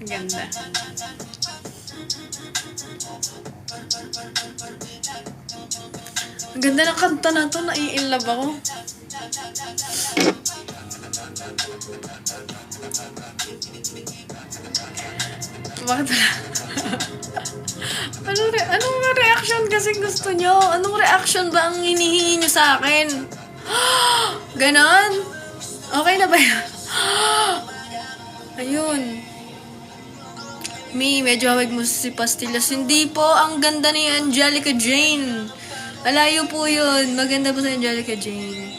Ganda. Ang ganda ng kanta na to, nai-inlove ako. Bakit wala? Anong reaction kasi gusto nyo? Anong reaction ba ang hinihingi nyo sa akin? Ganon? Okay na ba yan? Ayun. Medyo hawig mo si Pastillas. Hindi po, ang ganda ni Angelica Jane. Malayo po yun. Maganda po sa Angelica Jane.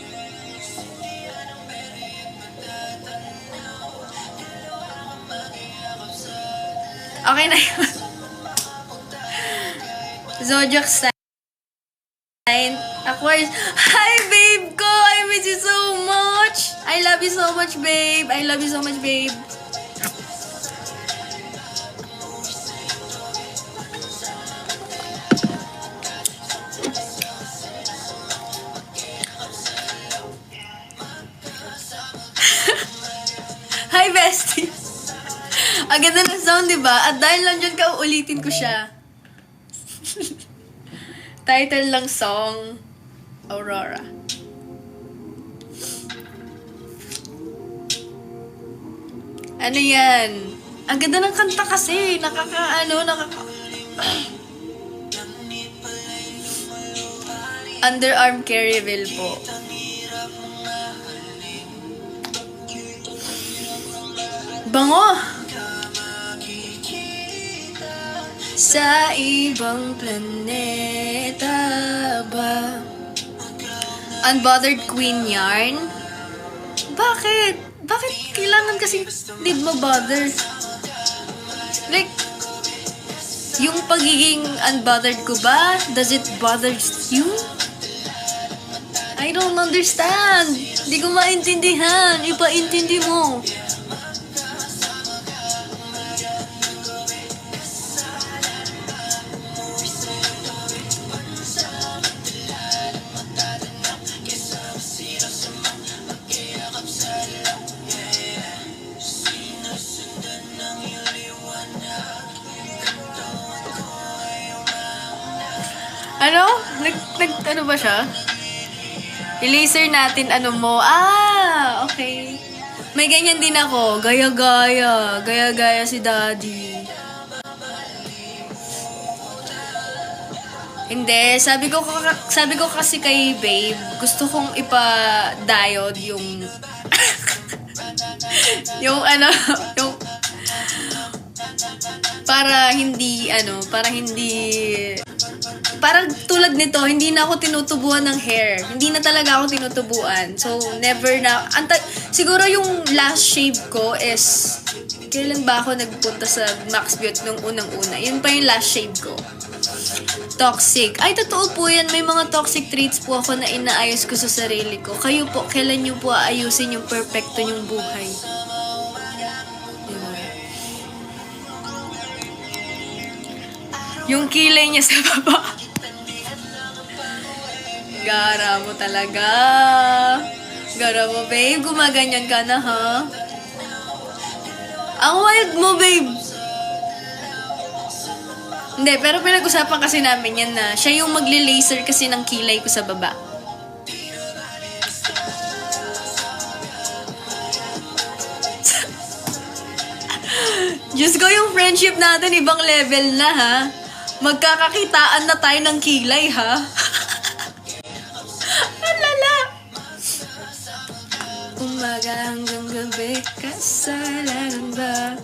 Okay na yun. Zodiac sign. Aquarius. Hi, babe ko! I miss you so much! I love you so much, babe! I love you so much, babe! Hi, bestie! Ang ganda ng sound, diba? At dahil lang dyan ka, ulitin ko siya. Title lang song, Aurora. Ano yan? Ang ganda ng kanta kasi. Underarm Carryville po. Bango! Sa ibang planeta ba? Unbothered Queen Yarn? Bakit? Bakit kailangan kasi need mo bother? Like, yung pagiging unbothered ko ba? Does it bother you? I don't understand. Hindi ko maintindihan. Ipaintindi mo. Ano? Ano ba siya? I-laser natin ano mo. Ah, okay. May ganyan din ako. Gaya-gaya. Gaya-gaya si daddy. Hindi. Sabi ko kasi kay babe, gusto kong ipa-diode yung yung parang tulad nito, hindi na ako tinutubuan ng hair. Hindi na talaga ako tinutubuan. So, never na. Siguro yung last shave ko is, kailan ba ako nagpunta sa Max Beauty nung unang-una? Yun pa yung last shave ko. Toxic. Ay, totoo po yan. May mga toxic traits po ako na inaayos ko sa sarili ko. Kayo po, kailan nyo po aayusin yung perfecto nyong buhay? Yung kilay niya sa baba. Gara mo talaga. Gara mo, babe. Gumaganyan ka na, ha? Ang wild mo, babe. Hindi, pero pinag-usapan kasi namin yan na siya yung magli-laser kasi ng kilay ko sa baba. Diyos ko, yung friendship natin ibang level na, ha? Magkakakitaan na tayo ng kilay, ha? Ang lala! Umaga hanggang gabi, kasalanan ba?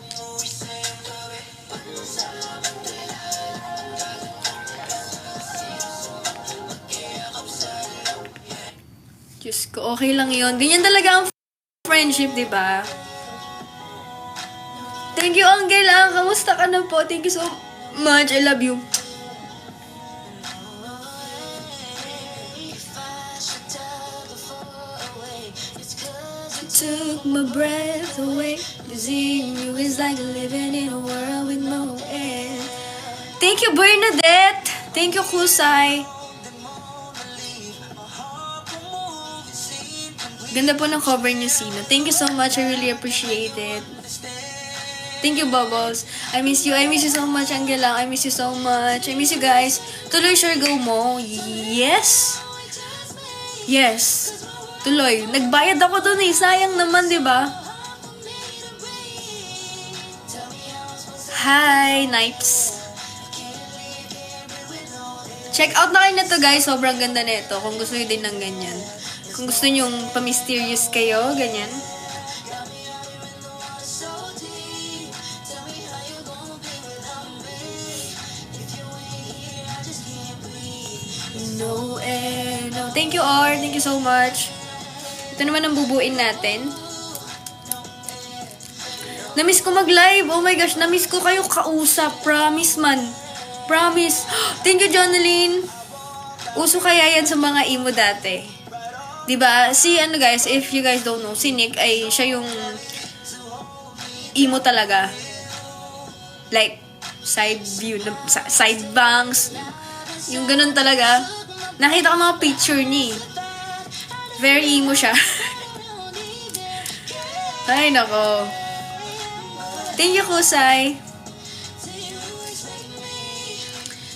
Diyos ko, okay lang yun. Ganyan talaga ang friendship, di ba? Thank you, Angela. Kamusta ka na po? Thank you so much. I love you. Took my breath away. Seeing you is like living in a world with no end. Thank you, Bernadette. Thank you, Kusay. Ganda po ng cover niyo, Sino. Thank you so much. I really appreciate it. Thank you, Bubbles. I miss you. I miss you so much, Angela. I miss you so much. I miss you guys. Tuloy, sure, go mo. Yes. Yes. Tuloy. Nagbayad ako dun eh. Sayang naman, di ba? Hi, Nipes. Check out na kayo na to, guys. Sobrang ganda na ito. Kung gusto nyo din ng ganyan. Kung gusto nyo yung pa-mysterious kayo, ganyan. No, no. Thank you, Or. Thank you so much. Ito naman ang bubuin natin. Namiss ko mag-live. Oh my gosh, namiss ko kayo kausap. Promise man. Promise. Thank you, Jonaline. Uso kaya yan sa mga emo dati. Diba? Si ano guys, if you guys don't know, si Nick ay siya yung emo talaga. Like, side view, side bangs. Yung ganun talaga. Nakita ko mga picture niya. Very emo siya. Ay, nako. Thank you, Kusay.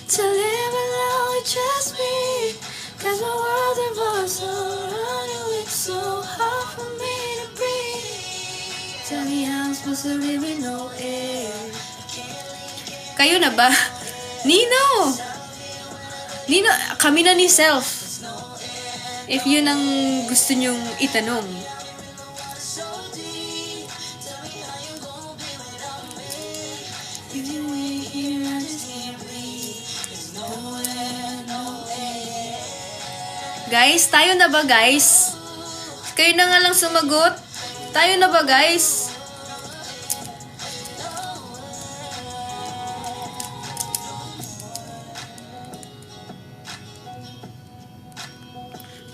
To live alone with just me, 'cause my world revolves around you. It's so hard for me to breathe. Tell me how I'm supposed to live with no air. Kayo na ba? Nino! Nino, kami na ni Self. If yun ang gusto nyong itanong. Guys, tayo na ba guys? Kayo na nga lang sumagot. Tayo na ba guys?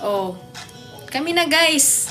Oh. Kami na guys.